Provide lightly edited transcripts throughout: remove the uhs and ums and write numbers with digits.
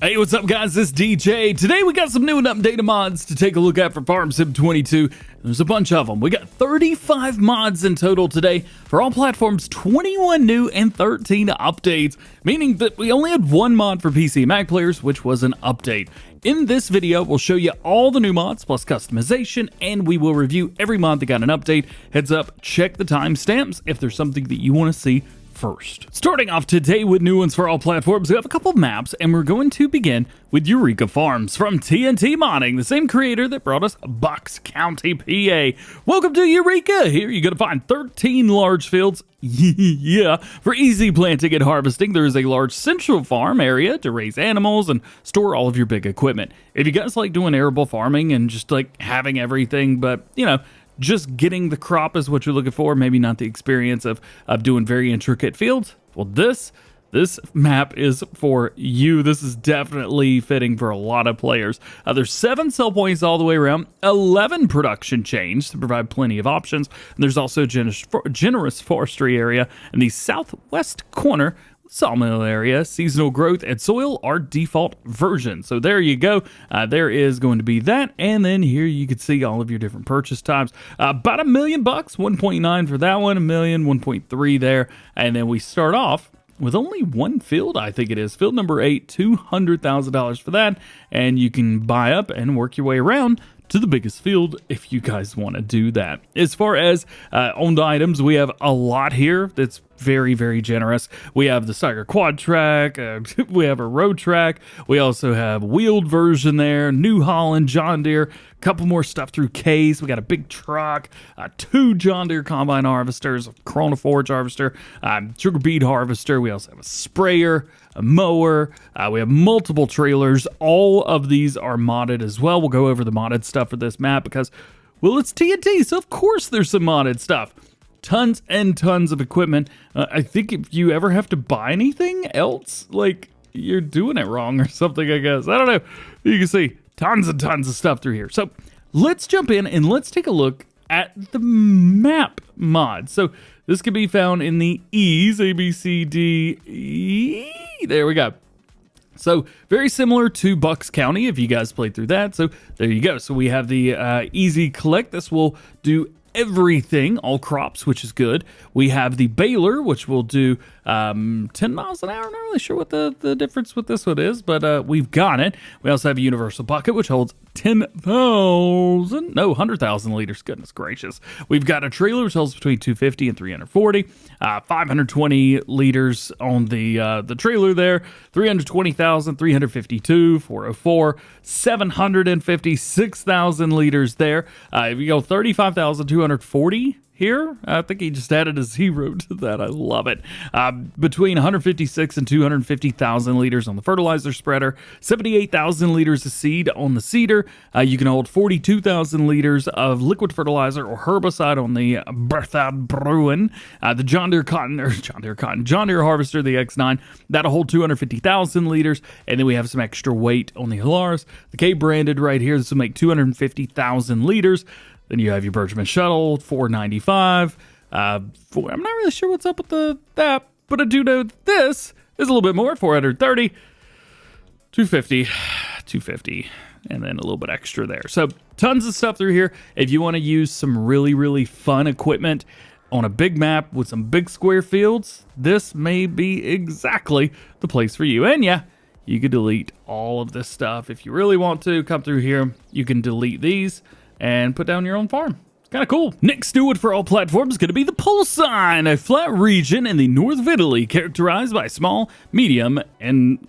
Hey, what's up guys, this is DJ. Today we got some new and updated mods to take a look at for FS22. There's a bunch of them. We got 35 mods in total today for all platforms, 21 new and 13 updates, meaning that we only had one mod for PC and Mac players, which was an update. In this video, we'll show you all the new mods plus customization, and we will review every mod that got an update. Heads up, check the timestamps if there's something that you want to see first. Starting off today with new ones for all platforms, we have a couple maps, and we're going to begin with Eureka Farms from TNT Modding, the same creator that brought us Bucks County, PA. Welcome to Eureka! Here you're going to find 13 large fields, yeah, for easy planting and harvesting. There is a large central farm area to raise animals and store all of your big equipment. If you guys like doing arable farming and just like having everything, but you know, just getting the crop is what you're looking for, maybe not the experience of doing very intricate fields, well, this map is for you. This is definitely fitting for a lot of players. There's 7 sell points all the way around, 11 production chains to provide plenty of options, and there's also generous forestry area in the southwest corner. Sawmill area, seasonal growth, and soil are default version. So there you go. There is going to be that, and then here you can see all of your different purchase types. About $1 million, 1.9 for that one, $1 million, 1.3 there, and then we start off with only one field, I think it is. Field number 8, $200,000 for that, and you can buy up and work your way around to the biggest field if you guys want to do that. As far as owned items, we have a lot here that's very, very generous. We have the Steiger quad track, we have a road track, we also have wheeled version there, New Holland, John Deere, a couple more stuff through Case. We got a big truck, 2 John Deere combine harvesters, a Corona forage harvester, sugar beet harvester. We also have a sprayer, a mower. We have multiple trailers. All of these are modded as well. We'll go over the modded stuff for this map because, well, it's TNT, so of course there's some modded stuff. Tons and tons of equipment. I think if you ever have to buy anything else, like, you're doing it wrong or something, I guess. I don't know. You can see tons and tons of stuff through here. So let's jump in and let's take a look at the map mod. So this can be found in the E's, A, B, C, D, E. There we go. So very similar to Bucks County if you guys played through that. So there you go. So we have the easy collect. This will do everything, all crops, which is good. We have the baler, which will do 10 miles an hour. Not really sure what the difference with this one is, but we've got it. We also have a universal bucket, which holds 100,000 liters. Goodness gracious. We've got a trailer, which holds between 250 and 340. 520 liters on the trailer there. 320,000, 352, 404, 756,000 liters there. If you go 35,240 here, I think he just added a 0 to that. I love it. Between 156 and 250,000 liters on the fertilizer spreader, 78,000 liters of seed on the seeder. You can hold 42,000 liters of liquid fertilizer or herbicide on the Breton Bruin. The John Deere harvester, the X9, that'll hold 250,000 liters. And then we have some extra weight on the Hilars. The K branded right here, this will make 250,000 liters. Then you have your Bergman shuttle, 495. I'm not really sure what's up with that, but I do know that this is a little bit more, 430, 250, and then a little bit extra there. So tons of stuff through here. If you want to use some really, really fun equipment on a big map with some big square fields, this may be exactly the place for you. And yeah, you could delete all of this stuff. If you really want to come through here, you can delete these and put down your own farm. It's kind of cool. Next new one for all platforms is going to be the Polesine, a flat region in the north of Italy characterized by small, medium, and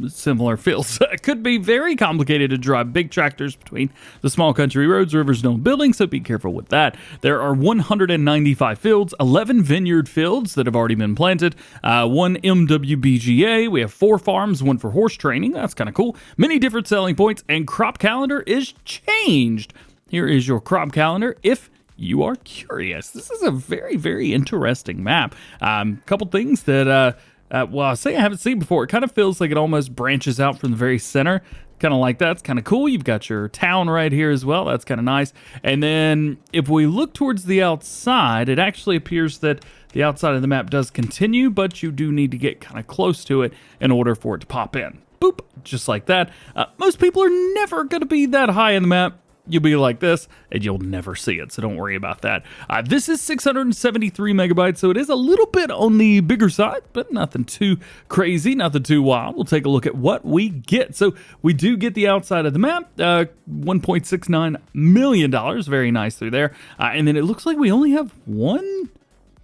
similar fields. It could be very complicated to drive big tractors between the small country roads, rivers, and buildings, so be careful with that. There are 195 fields, 11 vineyard fields that have already been planted, 1 MWBGA. We have 4 farms, 1 for horse training. That's kind of cool. Many different selling points, and crop calendar is changed. Here is your crop calendar if you are curious. This is a very, very interesting map. Couple things that, well, I'll say I haven't seen before. It kind of feels like it almost branches out from the very center. Kind of like that. It's kind of cool. You've got your town right here as well. That's kind of nice. And then if we look towards the outside, it actually appears that the outside of the map does continue, but you do need to get kind of close to it in order for it to pop in. boop, just like that. Most people are never going to be that high in the map. You'll be like this, and you'll never see it, so don't worry about that. This is 673 megabytes, so it is a little bit on the bigger side, but nothing too crazy, nothing too wild. We'll take a look at what we get. So we do get the outside of the map, $1.69 million, very nice through there. And then it looks like we only have one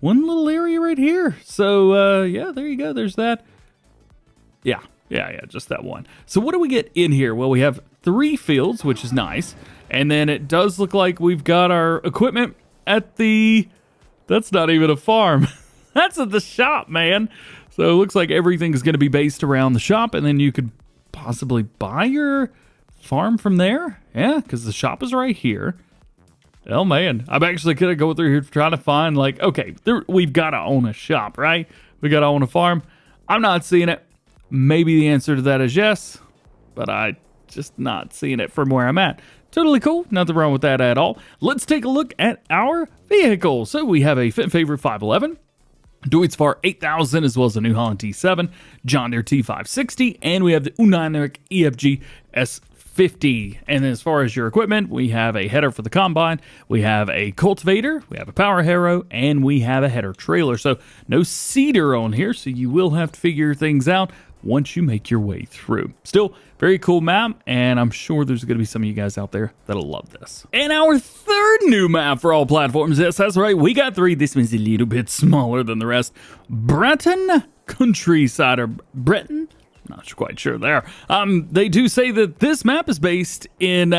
little area right here. So yeah, there you go, there's that. Yeah, just that one. So what do we get in here? Well, we have 3 fields, which is nice. And then it does look like we've got our equipment at that's not even a farm. That's at the shop, man. So it looks like everything's going to be based around the shop, and then you could possibly buy your farm from there. Yeah, because the shop is right here. Oh, man. I'm actually going to go through here trying to find, like, okay, we've got to own a shop, right? We got to own a farm. I'm not seeing it. Maybe the answer to that is yes, but I just not seeing it from where I'm at. Totally cool. Nothing wrong with that at all. Let's take a look at our vehicle. So we have a Fit Favorite 511, Deutz Fahr 8000, as well as a New Holland T7, John Deere T560, and we have the Unimeric EFG S50. And then as far as your equipment, we have a header for the combine, we have a cultivator, we have a power harrow, and we have a header trailer. So no seeder on here, so you will have to figure things out once you make your way through. Still, very cool map, and I'm sure there's going to be some of you guys out there that'll love this. And our third new map for all platforms, yes, that's right, we got 3. This one's a little bit smaller than the rest. Breton Countryside, or Breton? Not quite sure there. They do say that this map is based in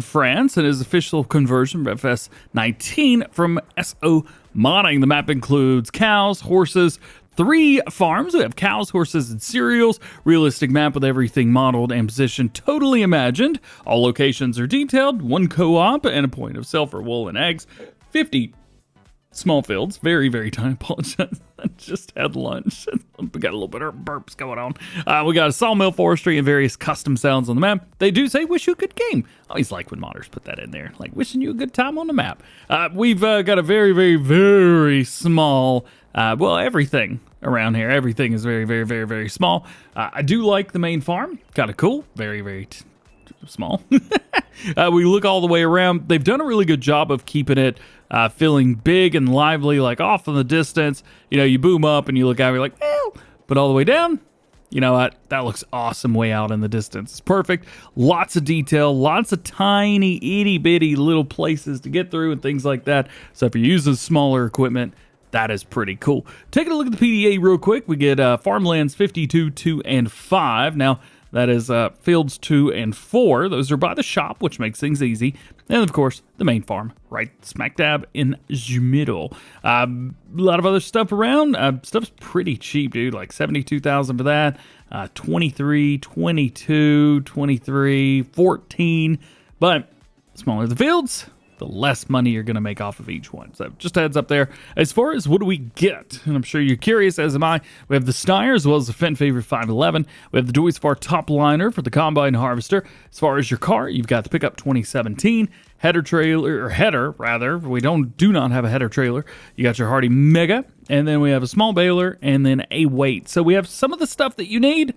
France and is official conversion from FS19 from SO modding. The map includes cows, horses, 3 farms. We have cows, horses, and cereals. Realistic map with everything modeled and positioned, totally imagined. All locations are detailed. 1 co-op and a point of sale for wool and eggs. 50 small fields. Very, very tiny. Apologize. I just had lunch. We got a little bit of burps going on. We got a sawmill, forestry, and various custom sounds on the map. They do say wish you a good game. I always like when modders put that in there. Like wishing you a good time on the map. We've got a very, very, very small, well, everything around here. Everything is very, very, very, very small. I do like the main farm. Kind of cool. Very, very small. We look all the way around. They've done a really good job of keeping it feeling big and lively, like off in the distance. You know, you boom up and you look out, you're like, well, but all the way down, you know what? That looks awesome way out in the distance. It's perfect. Lots of detail, lots of tiny, itty bitty little places to get through and things like that. So if you're using smaller equipment, that is pretty cool. Taking a look at the PDA real quick, we get farmlands 52, 2, and 5. Now, that is fields 2 and 4. Those are by the shop, which makes things easy. And, of course, the main farm, right smack dab in the middle. A lot of other stuff around. Stuff's pretty cheap, dude, like $72,000 for that. 23, 22, 23, 14. But smaller the fields, the less money you're going to make off of each one. So just a heads up there. As far as what do we get, and I'm sure you're curious, as am I, we have the Steyr as well as the Fendt Favorite 511. We have the Deutz Fahr top liner for the combine harvester. As far as your car, you've got the pickup 2017 header trailer, or header rather. We do not have a header trailer. You got your Hardy Mega, and then we have a small baler and then a weight. So we have some of the stuff that you need,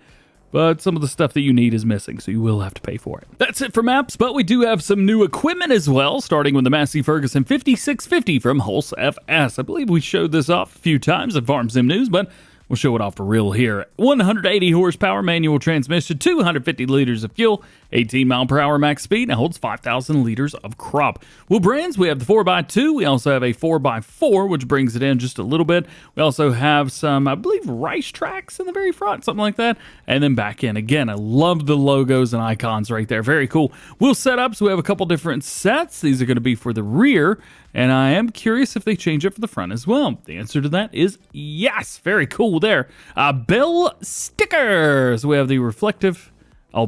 but some of the stuff that you need is missing, so you will have to pay for it. That's it for maps, but we do have some new equipment as well, starting with the Massey Ferguson 5650 from Hulse FS. I believe we showed this off a few times at Farm Sim News, but we'll show it off for real here. 180 horsepower manual transmission, 250 liters of fuel, 18 mile per hour max speed, and holds 5,000 liters of crop. Wheel brands, we have the 4x2. We also have a 4x4, which brings it in just a little bit. We also have some, I believe, rice tracks in the very front, something like that. And then back in. Again, I love the logos and icons right there. Very cool. Wheel setups, we have a couple different sets. These are going to be for the rear. And I am curious if they change it for the front as well. The answer to that is yes. Very cool there. Bell stickers. We have the reflective,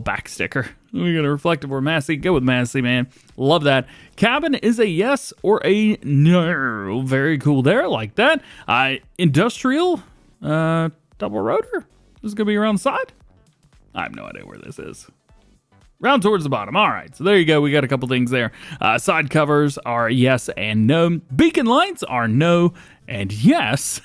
back sticker. We got a reflective or Massey. Go with Massey, man. Love that. Cabin is a yes or a no. Very cool there. Like that. Industrial double rotor. This is going to be around the side. I have no idea where this is. round towards the bottom. All right, so there you go. We got a couple things there. Side covers are yes and no. Beacon lights are no and yes.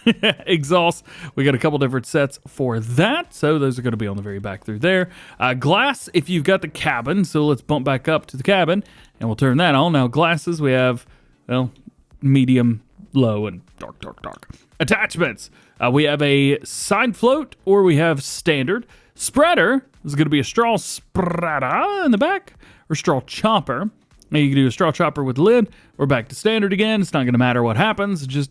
Exhaust, we got a couple different sets for that. So those are going to be on the very back through there. Glass, if you've got the cabin. So let's bump back up to the cabin and we'll turn that on. Now glasses, we have, well, medium, low, and dark, dark, dark. Attachments, we have a side float or we have standard. Spreader is going to be a straw spreader in the back or straw chopper. Now you can do a straw chopper with lid or back to standard again. It's not going to matter what happens. It just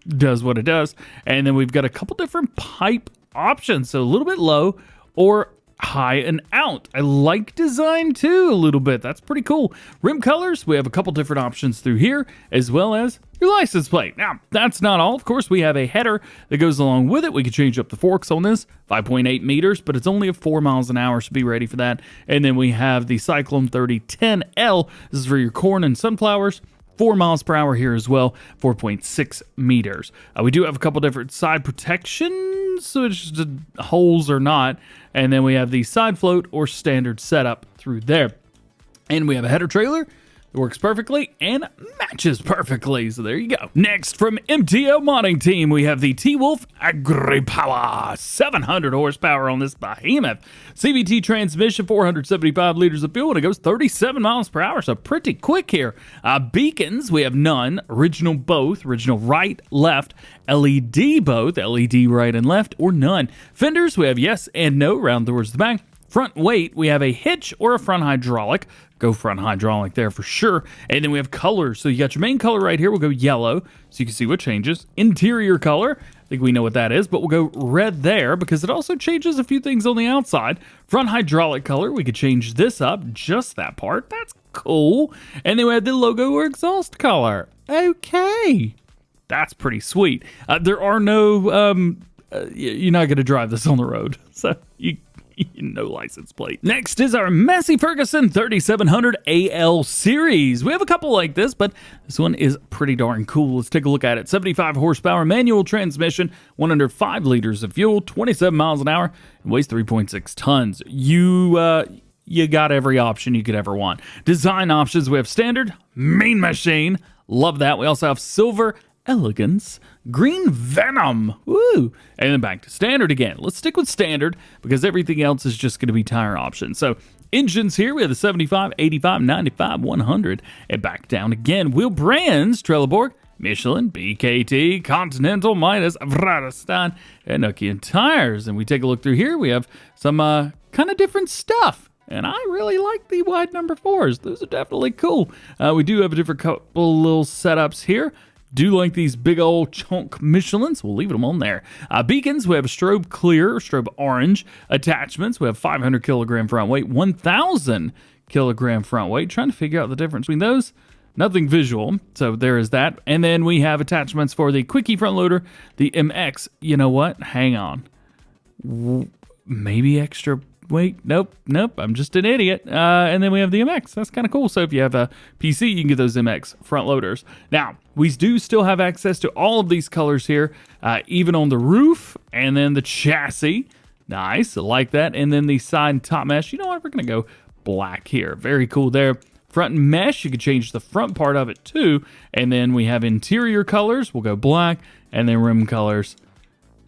does what it does. And then we've got a couple different pipe options. So a little bit low or high and out. I like design too a little bit. That's pretty cool. Rim colors, we have a couple different options through here as well as your license plate. Now, that's not all. Of course, we have a header that goes along with it. We can change up the forks on this, 5.8 meters, but it's only at 4 miles an hour, so be ready for that. And then we have the Cyclone 3010L. This is for your corn and sunflowers. 4 miles per hour here as well, 4.6 meters. We do have a couple different side protections, so it's just holes or not. And then we have the side float or standard setup through there. And we have a header trailer that works perfectly and matches perfectly. So there you go. Next, from MTO Modding Team, we have the T-Wolf Agripower. 700 horsepower on this behemoth. CVT transmission, 475 liters of fuel, and it goes 37 miles per hour, so pretty quick here. Beacons, we have none. Original both. Original right, left. LED both. LED right and left, or none. Fenders, we have yes and no, round towards the back. Front weight, we have a hitch or a front hydraulic. Go front hydraulic there for sure. And then we have colors. So you got your main color right here. We'll go yellow so you can see what changes. Interior color, I think we know what that is, but we'll go red there because it also changes a few things on the outside. Front hydraulic color, we could change this up, just that part. That's cool. And then we have the logo or exhaust color. Okay. That's pretty sweet. There are no, you're not going to drive this on the road. So no license plate. Next is our Massey Ferguson 3700 AL series. We have a couple like this, but this one is pretty darn cool. Let's take a look at it. 75 horsepower manual transmission, 105 liters of fuel, 27 miles an hour, and weighs 3.6 tons. You got every option you could ever want. Design options, we have standard, main machine, love that. We also have silver elegance, green venom, woo, and then back to standard again. Let's stick with standard because everything else is just going to be tire options. So engines here, we have the 75, 85, 95, 100, and back down again. Wheel brands, Trelleborg, Michelin, BKT, Continental, Midas, Väderstad, and Nokian tires. And we take a look through here, we have some kind of different stuff. And I really like the wide number 4s. Those are definitely cool. We do have a different couple little setups here. Do like these big old chunk Michelins. We'll leave them on there. Beacons, we have a strobe clear, strobe orange. Attachments, we have 500 kilogram front weight, 1,000 kilogram front weight. Trying to figure out the difference between those. Nothing visual, so there is that. And then we have attachments for the quickie front loader, the MX. You know what? Hang on. Maybe extra weight? Nope, I'm just an idiot. And then we have the MX. That's kind of cool. So if you have a PC, you can get those MX front loaders. Now, we do still have access to all of these colors here, even on the roof and then the chassis. Nice, I like that. And then the side and top mesh. You know what? We're going to go black here. Very cool there. Front mesh, you can change the front part of it too. And then we have interior colors. We'll go black. And then rim colors,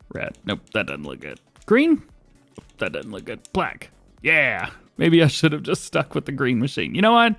red. Nope, that doesn't look good. Green? That doesn't look good. Black. Yeah. Maybe I should have just stuck with the green machine. You know what?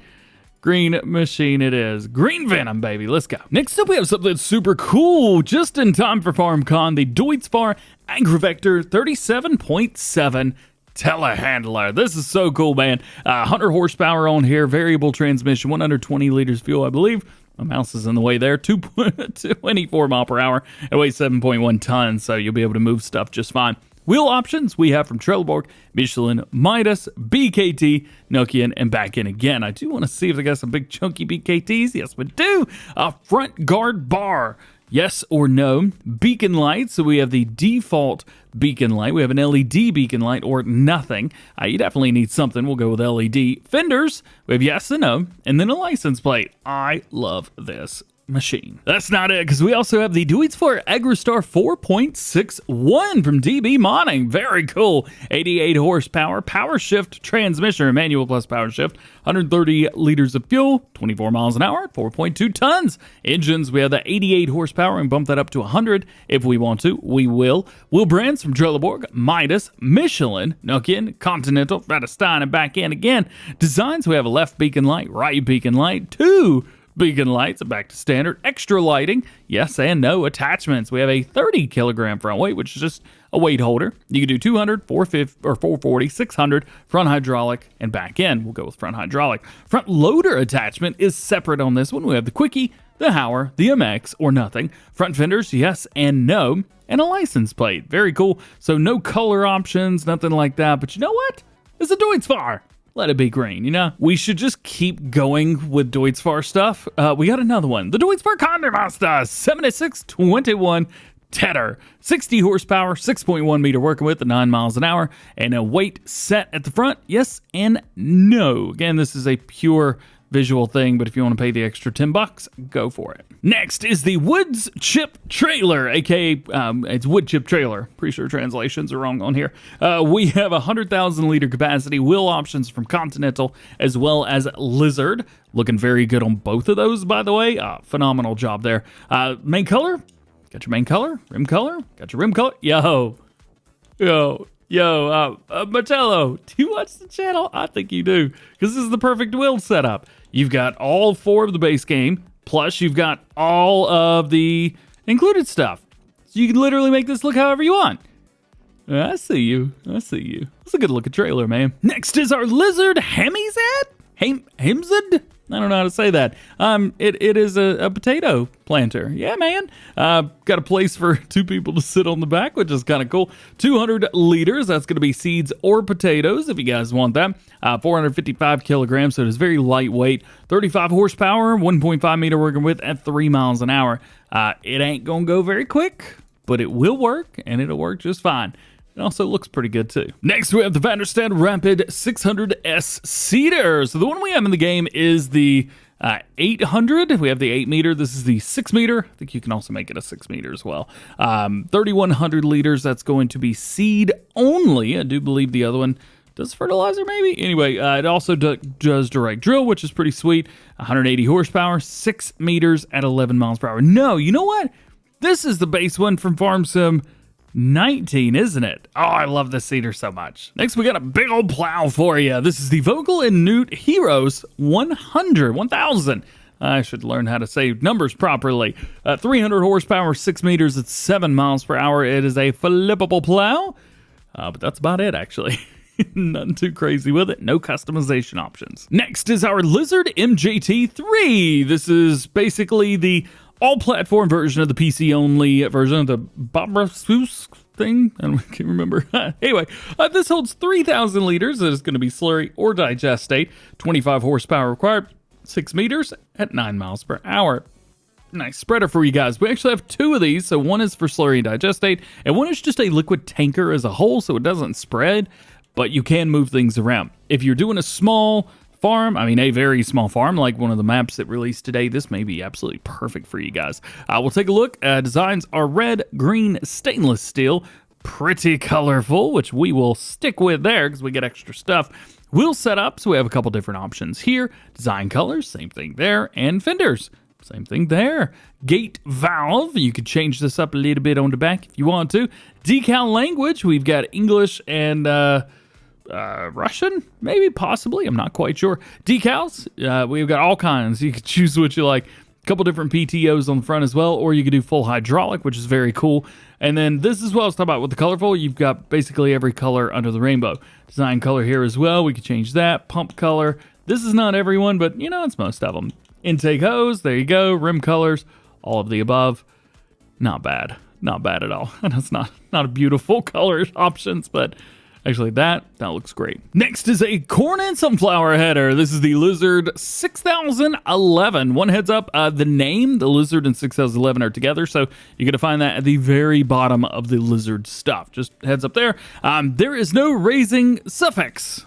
Green machine it is. Green venom, baby. Let's go. Next up, we have something that's super cool. Just in time for FarmCon, the Deutz Fahr Agrovector 37.7 telehandler. This is so cool, man. 100 horsepower on here. Variable transmission. 120 liters fuel, I believe. My mouse is in the way there. 24 mile per hour. It weighs 7.1 tons, so you'll be able to move stuff just fine. Wheel options we have from Trelleborg, Michelin, Midas, BKT, Nokian, and back in again. I do want to see if they got some big chunky BKTs. Yes, we do. A front guard bar. Yes or no. Beacon light. So we have the default beacon light. We have an LED beacon light or nothing. You definitely need something. We'll go with LED. Fenders. We have yes and no. And then a license plate. I love this. machine. That's not it, because we also have the Deutz AgroStar 4.61 from DB Modding. Very cool. 88 horsepower, power shift transmission, manual plus power shift, 130 liters of fuel, 24 miles an hour, 4.2 tons. Engines, we have the 88 horsepower and bump that up to 100 if we want to. We will. Wheel brands from Trelleborg, Midas, Michelin, Nokian, Continental, Väderstad, and back in again. Designs, we have a left beacon light, right beacon light, 2 beacon lights, back to standard, extra lighting, yes and no attachments. We have a 30 kilogram front weight, which is just a weight holder. You can do 200, 450, or 440, 600, front hydraulic, and back end. We'll go with front hydraulic. Front loader attachment is separate on this one. We have the Quickie, the Hauer, the MX, or nothing. Front fenders, yes and no, and a license plate. Very cool. So no color options, nothing like that. But you know what? It's a Deutz Fahr. Let it be green, you know? We should just keep going with Deutz Fahr stuff. We got another one. The Deutz Fahr Condimaster 7621 Tedder. 60 horsepower, 6.1 meter working with, 9 miles an hour, and a weight set at the front, yes and no. Again, this is a pure visual thing, but if you want to pay the extra $10, go for it. Next is the Woods Chip Trailer, aka it's Wood Chip Trailer. Pretty sure translations are wrong on here. We have 100,000 liter capacity, wheel options from Continental as well as Lizard. Looking very good on both of those, by the way. Phenomenal job there. Main color, got your main color. Rim color, got your rim color. Yo, Martello, do you watch the channel? I think you do, because this is the perfect wheel setup. You've got all 4 of the base game, plus you've got all of the included stuff. So you can literally make this look however you want. I see you. It's a good looking trailer, man. Next is our Lizard Hamezad? Hamezad? I don't know how to say that. It is a potato planter. Yeah, man. Got a place for 2 people to sit on the back, which is kind of cool. 200 liters. That's going to be seeds or potatoes if you guys want that. 455 kilograms, so it is very lightweight. 35 horsepower, 1.5 meter working with at 3 miles an hour. It ain't going to go very quick, but it will work, and it'll work just fine. It also looks pretty good too. Next, we have the Väderstad Rapid 600S seeder. So the one we have in the game is the 800. We have the 8 meter. This is the 6 meter. I think you can also make it a 6 meter as well. 3,100 liters. That's going to be seed only. I do believe the other one does fertilizer maybe? Anyway, it also does direct drill, which is pretty sweet. 180 horsepower, 6 meters at 11 miles per hour. No, you know what? This is the base one from Farm Sim 19, isn't it? Oh, I love this seeder so much. Next, we got a big old plow for you. This is the Vogel and Noot Heroes 1000. I should learn how to say numbers properly. 300 horsepower, 6 meters at 7 miles per hour. It is a flippable plow, but that's about it, actually. Nothing too crazy with it. No customization options. Next is our Lizard MJT3. This is basically the all-platform version of the PC-only version of the Brosum thing. I can't remember. Anyway, this holds 3,000 liters. It is going to be slurry or digestate. 25 horsepower required. 6 meters at 9 miles per hour. Nice spreader for you guys. We actually have 2 of these. So one is for slurry and digestate, and one is just a liquid tanker as a whole, so it doesn't spread, but you can move things around. If you're doing a small farm, I mean a very small farm like one of the maps that released today, this may be absolutely perfect for you guys. We'll take a look. Designs are red, green, stainless steel, pretty colorful, which we will stick with there because we get extra stuff. Wheel setup, so we have a couple different options here. Design colors, same thing there, and fenders, same thing there. Gate valve, you could change this up a little bit on the back if you want to. Decal language, we've got English and Russian, maybe, possibly, I'm not quite sure. Decals, we've got all kinds. You can choose what you like. A couple different PTOs on the front as well, or you could do full hydraulic, which is very cool. And then this is what I was talking about with the colorful. You've got basically every color under the rainbow. Design color here as well. We could change that. Pump color. This is not everyone, but you know, it's most of them. Intake hose, there you go. Rim colors, all of the above. Not bad. Not bad at all. And it's not a beautiful color options, but actually, that looks great. Next is a corn and sunflower header. This is the Lizard 6011. One heads up, the name, the Lizard and 6011 are together, so you're going to find that at the very bottom of the Lizard stuff. Just heads up there. There is no raising suffix,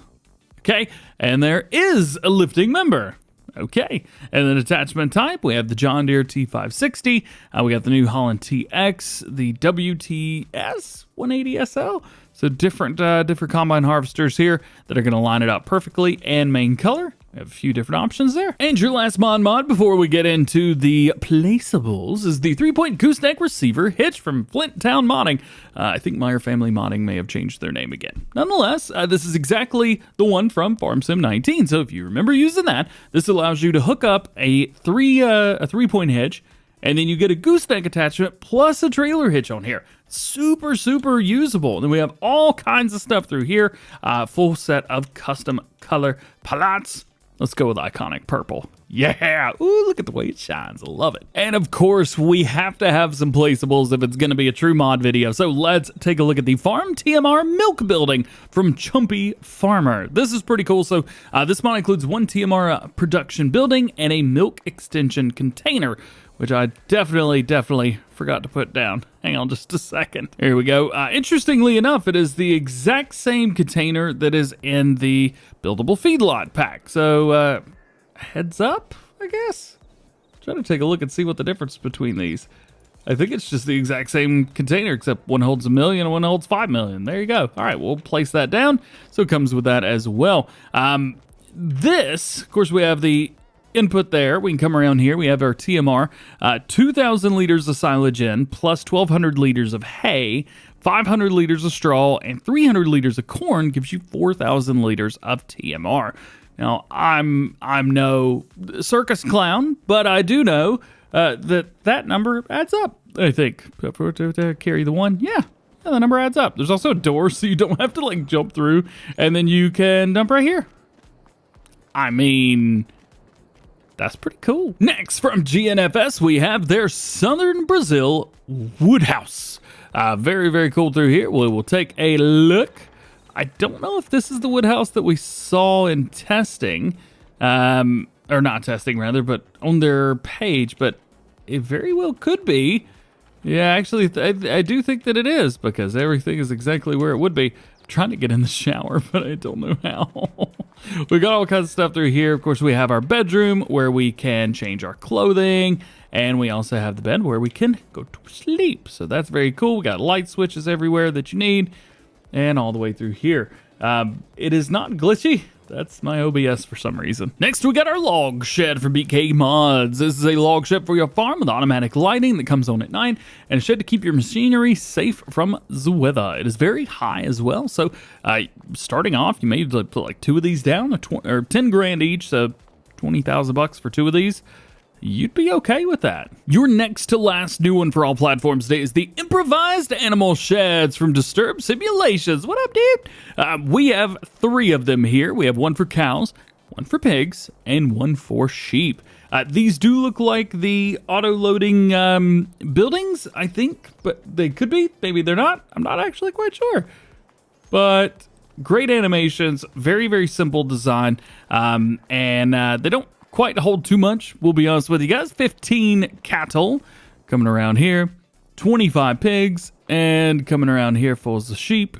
okay? And there is a lifting member. Okay, and then attachment type, we have the John Deere T560, we got the New Holland TX, the WTS 180SL, so different combine harvesters here that are going to line it up perfectly, and main color. We have a few different options there. And your last mod before we get into the placeables is the 3-point gooseneck receiver hitch from Flint Town Modding. I think Meyer Family Modding may have changed their name again. Nonetheless, this is exactly the one from Farm Sim 19. So if you remember using that, this allows you to hook up a 3-point hitch, and then you get a gooseneck attachment plus a trailer hitch on here. Super, super usable. And then we have all kinds of stuff through here. Full set of custom color palettes. Let's go with iconic purple. Yeah, ooh, look at the way it shines. I love it. And of course, we have to have some placeables if it's going to be a true mod video. So let's take a look at the Farm TMR-Milk building from Chumpy Farmer. This is pretty cool. So this mod includes one TMR production building and a milk extension container, which I definitely forgot to put down. Hang on just a second. Here we go. Interestingly enough, it is the exact same container that is in the buildable feedlot pack. So heads up, I guess. Try to take a look and see what the difference between these. I think it's just the exact same container, except one holds 1 million and one holds 5 million. There you go. All right, we'll place that down. So it comes with that as well. This, of course, we have the input there. We can come around here. We have our TMR, 2,000 liters of silage in, plus 1,200 liters of hay, 500 liters of straw, and 300 liters of corn gives you 4,000 liters of TMR. Now, I'm no circus clown, but I do know that number adds up, I think. To carry the one, yeah, the number adds up. There's also a door, so you don't have to, like, jump through, and then you can dump right here. I mean, that's pretty cool. Next, from GNFS, we have their Southern Brazil Woodhouse. Very, very cool through here. We will take a look. I don't know if this is the Woodhouse that we saw in testing, or not testing rather, but on their page, but it very well could be. Yeah, actually, I do think that it is, because everything is exactly where it would be. I'm trying to get in the shower, but I don't know how. We got all kinds of stuff through here. Of course, we have our bedroom where we can change our clothing, and we also have the bed where we can go to sleep. So that's very cool. We got light switches everywhere that you need, and all the way through here. It is not glitchy. That's my OBS for some reason. Next, we got our log shed from BK Mods. This is a log shed for your farm with automatic lighting that comes on at night, and a shed to keep your machinery safe from the weather. It is very high as well. So starting off, you may put like 2 of these down, or 10 grand each, so 20,000 bucks for 2 of these. You'd be okay with that. Your next to last new one for all platforms today is the Improvised Animal Sheds from Disturbed Simulations. What up, dude? We have 3 of them here. We have one for cows, one for pigs, and one for sheep. These do look like the auto-loading buildings, I think, but they could be. Maybe they're not. I'm not actually quite sure. But great animations, very, very simple design, and they don't quite hold too much, we'll be honest with you guys. 15 cattle coming around here, 25 pigs, and coming around here full of sheep,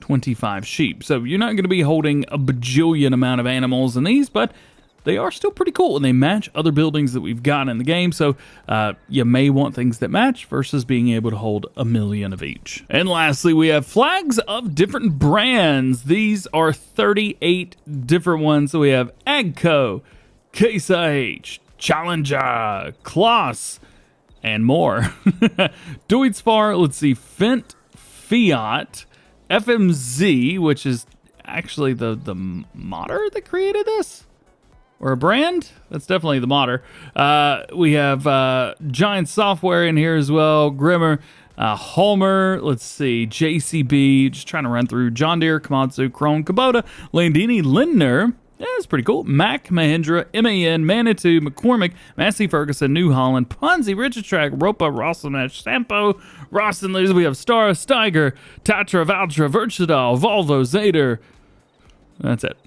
25 sheep. So you're not going to be holding a bajillion amount of animals in these, but they are still pretty cool, and they match other buildings that we've got in the game. So you may want things that match versus being able to hold 1 million of each. And lastly, we have flags of different brands. These are 38 different ones. So we have AGCO, Case IH, Challenger, Colossus, and more. Deutz Fahr, let's see, Fent, Fiat, FMZ, which is actually the modder that created this? Or a brand? That's definitely the modder. We have Giant Software in here as well, Grimmer, Homer, let's see, JCB, just trying to run through John Deere, Komatsu, Krone, Kubota, Landini, Lindner. Yeah, that's pretty cool. Mack, Mahindra, MAN, Manitou, McCormick, Massey Ferguson, New Holland, Ponzi, Richitrack, Ropa, Rossamash, Sampo, Roston. We have Star, Steiger, Tatra, Valtra, Versatile, Volvo, Zader. That's it.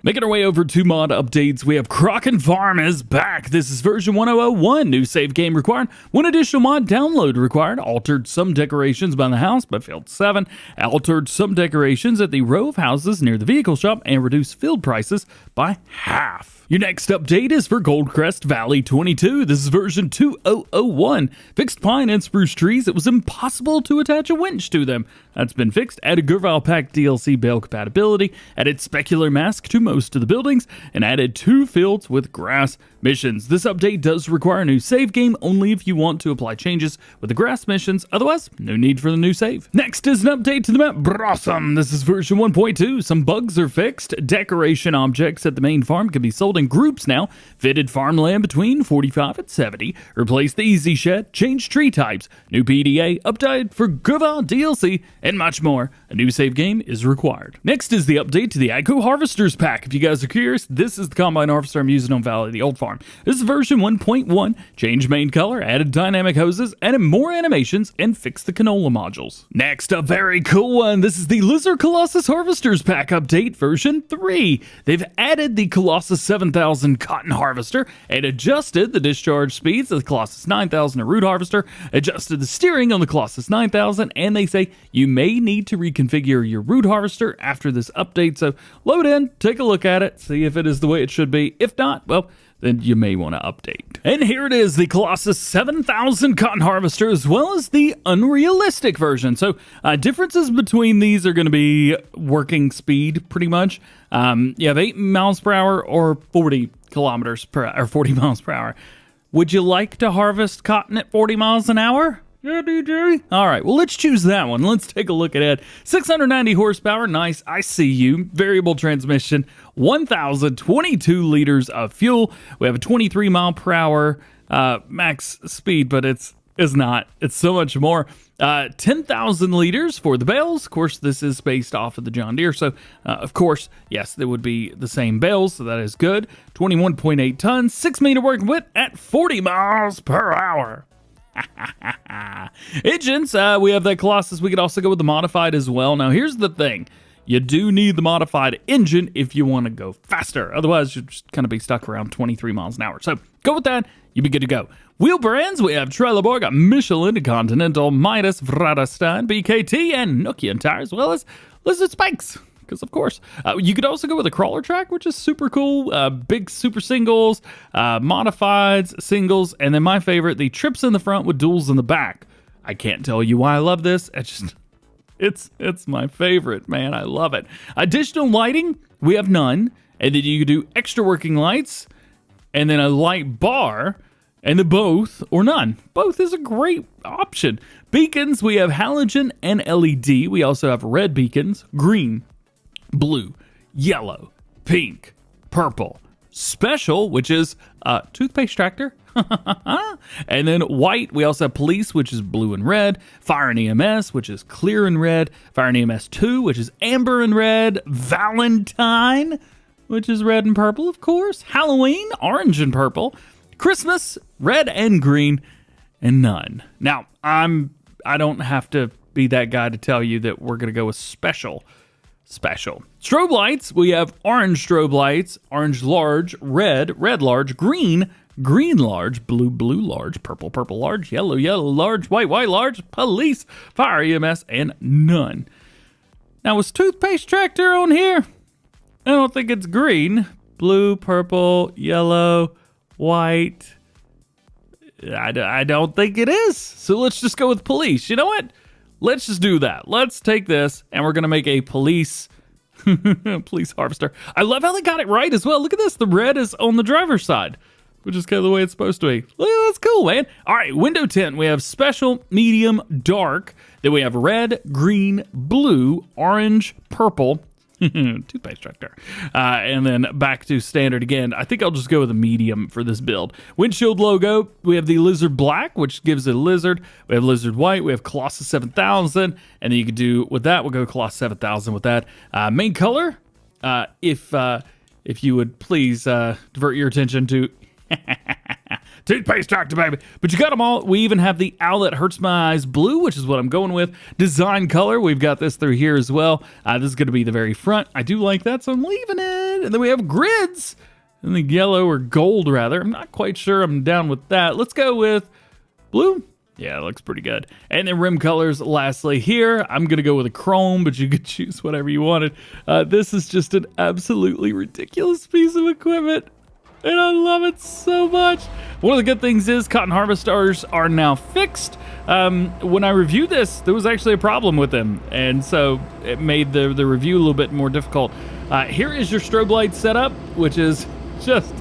Making our way over to mod updates, we have Crocken Farm is back. This is version 1001. New save game required. One additional mod download required. Altered some decorations by the house, but failed 7. Altered some decorations at the row of houses near the vehicle shop and reduced field prices by half. Your next update is for Goldcrest Valley 22. This is version 2001. Fixed pine and spruce trees. It was impossible to attach a winch to them. That's been fixed. Added SPL Pack DLC bale compatibility. Added specular mask to most of the buildings. And added 2 fields with grass missions. This update does require a new save game only if you want to apply changes with the grass missions. Otherwise, no need for the new save. Next is an update to the map Brosum. This is version 1.2. Some bugs are fixed. Decoration objects at the main farm can be sold in groups now. Fitted farmland between 45 and 70. Replace the easy shed. Change tree types. New PDA. Update for Vogel DLC. And much more. A new save game is required. Next is the update to the AGCO Harvesters Pack. If you guys are curious, this is the combine harvester I'm using on Valley, the old farm. This is version 1.1. Changed main color, added dynamic hoses, added more animations, and fixed the canola modules. Next, a very cool one. This is the Lizard Colossus Harvesters Pack update version 3. They've added the Colossus 7000 cotton harvester and adjusted the discharge speeds of the Colossus 9000 root harvester, adjusted the steering on the Colossus 9000, and they say you may need to reconfigure your root harvester after this update. So load in, take a look at it, see if it is the way it should be. If not, well, then you may want to update. And here it is, the Colossus 7000 cotton harvester, as well as the unrealistic version. So differences between these are going to be working speed, pretty much. You have 8 miles per hour or 40 kilometers per hour, or 40 miles per hour. Would you like to harvest cotton at 40 miles an hour? Yeah, DJ. All right, well, let's choose that one. Let's take a look at it. 690 horsepower, nice. I see you. Variable transmission, 1,022 liters of fuel. We have a 23 mile per hour max speed, but it's not. It's so much more. 10,000 liters for the bales. Of course, this is based off of the John Deere. So, of course, yes, there would be the same bales. So that is good. 21.8 tons, 6 meter working width at 40 miles per hour. Engines, we have that Colossus. We could also go with the modified as well. Now, here's the thing. You do need the modified engine if you want to go faster. Otherwise, you'll just kind of be stuck around 23 miles an hour. So go with that. You'll be good to go. Wheel brands, we have Trelleborg, Michelin, Continental, Midas, Väderstad, BKT, and Nokian tires, as well as Lizard Spikes. Because, of course, you could also go with a crawler track, which is super cool. Big super singles, modifieds, singles, and then my favorite, the trips in the front with duals in the back. I can't tell you why I love this. It's my favorite, man. I love it. Additional lighting, we have none. And then you could do extra working lights, and then a light bar, and the both or none. Both is a great option. Beacons, we have halogen and LED. We also have red beacons, green, blue, yellow, pink, purple, special, which is toothpaste tractor, and then white. We also have police, which is blue and red, fire and EMS, which is clear and red, fire and EMS 2, which is amber and red, Valentine, which is red and purple, of course, Halloween, orange and purple, Christmas, red and green, and none. Now, I don't have to be that guy to tell you that we're going to go with special. Strobe lights, we have orange strobe lights, orange large, red large, green large, blue large, purple large, yellow large, white large, police, fire EMS, and none. Now, was toothpaste tractor on here? I don't think it's green. Blue, purple, yellow, white. I don't think it is. So let's just go with police. You know what? Let's just do that. Let's take this, and we're going to make a police harvester. I love how they got it right as well. Look at this. The red is on the driver's side, which is kind of the way it's supposed to be. Look, that's cool, man. All right, window tint. We have special, medium, dark. Then we have red, green, blue, orange, purple. Toothpaste tractor. And then back to standard again. I think I'll just go with a medium for this build. Windshield logo, we have the Lizard Black, which gives it a lizard. We have Lizard White. We have Colossus 7000. And then you could do with that, we'll go Colossus 7000 with that. Main color, if you would please divert your attention to Toothpaste tractor, baby. But you got them all. We even have the Owl That Hurts My Eyes blue, which is what I'm going with. Design color, we've got this through here as well. This is going to be the very front. I do like that, so I'm leaving it. And then we have grids in the yellow or gold, rather. I'm not quite sure I'm down with that. Let's go with blue. Yeah, it looks pretty good. And then rim colors, lastly here, I'm going to go with a chrome, but you could choose whatever you wanted. This is just an absolutely ridiculous piece of equipment, and I love it so much. One of the good things is cotton harvesters are now fixed. When I reviewed this, there was actually a problem with them, and so it made the review a little bit more difficult. Here is your strobe light setup, which is just,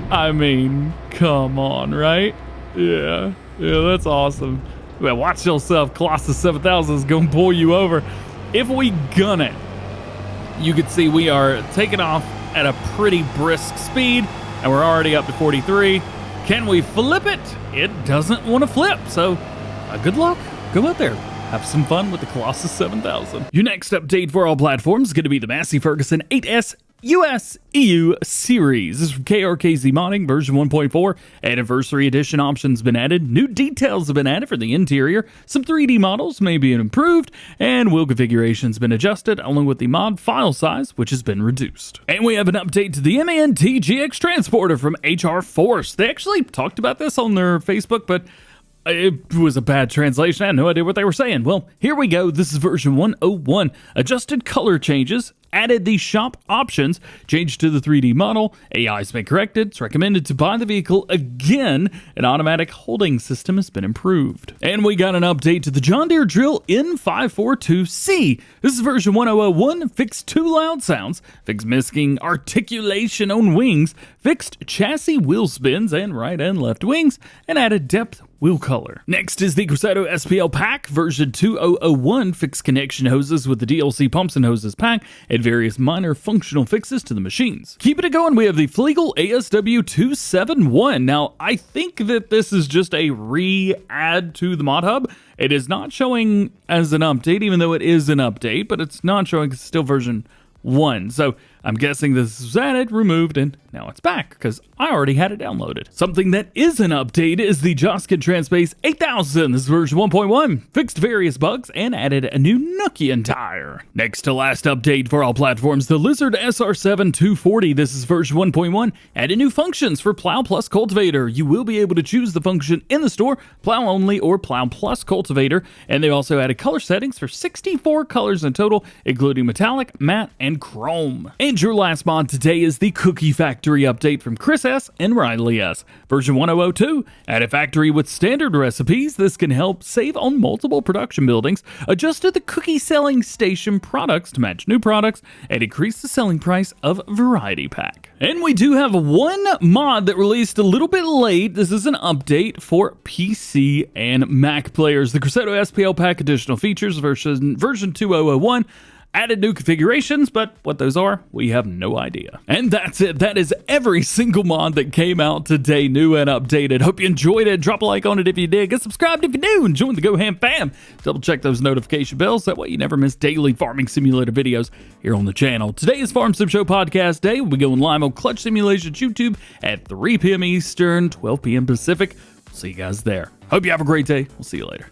I mean, come on, right? Yeah, that's awesome. Well, watch yourself. Colossus 7000 is going to pull you over. If we gun it, you can see we are taking off at a pretty brisk speed, and we're already up to 43. Can we flip it? It doesn't want to flip, so good luck. Go out there. Have some fun with the Colossus 7000. Your next update for all platforms is going to be the Massey Ferguson 8S US EU series. This is from KRKZ Modding version 1.4. Anniversary edition options been added. New details have been added for the interior. Some 3D models may be improved, and wheel configuration's been adjusted, along with the mod file size, which has been reduced. And we have an update to the MAN TGX Transporter from HR Force. They actually talked about this on their Facebook, but it was a bad translation. I had no idea what they were saying. Well, here we go. This is version 101. Adjusted color changes. Added the shop options, changed to the 3D model, AI's been corrected, it's recommended to buy the vehicle again, an automatic holding system has been improved. And we got an update to the John Deere Drill N542C. This is version 1001, fixed too loud sounds, fixed missing articulation on wings, fixed chassis wheel spins and right and left wings, and added depth wheel color. Next is the Crosetto SPL Pack, version 2001, fixed connection hoses with the DLC pumps and hoses pack, and various minor functional fixes to the machines. Keeping it going, we have the Fliegl ASW 271. Now, I think that this is just a re-add to the mod hub. It is not showing as an update, even though it is an update, but it's not showing, it's still version 1. So I'm guessing this was added, removed, and now it's back because I already had it downloaded. Something that is an update is the Joskin Trans-Space 8000. This is version 1.1. Fixed various bugs and added a new Nokian tire. Next to last update for all platforms, the Lizard SR7 240. This is version 1.1. Added new functions for Plow Plus Cultivator. You will be able to choose the function in the store, Plow Only or Plow Plus Cultivator. And they also added color settings for 64 colors in total, including metallic, matte, and chrome. And your last mod today is the Cookie Factory update from Chris S. and Riley S. Version 1002. Add a factory with standard recipes. This can help save on multiple production buildings. Adjusted the cookie selling station products to match new products and increase the selling price of variety pack. And we do have one mod that released a little bit late. This is an update for PC and Mac players. The Crosetto SPL Pack additional features version 2001. Added new configurations, but what those are, we have no idea. And that's it. That is every single mod that came out today, new and updated. Hope you enjoyed it. Drop a like on it if you did. Get subscribed if you do, and join the DjGoHam fam. Double check those notification bells. That way you never miss daily farming simulator videos here on the channel. Today is Farm Sim Show Podcast Day. We'll be going live on Clutch Simulations YouTube at 3 p.m. Eastern, 12 p.m. Pacific. We'll see you guys there. Hope you have a great day. We'll see you later.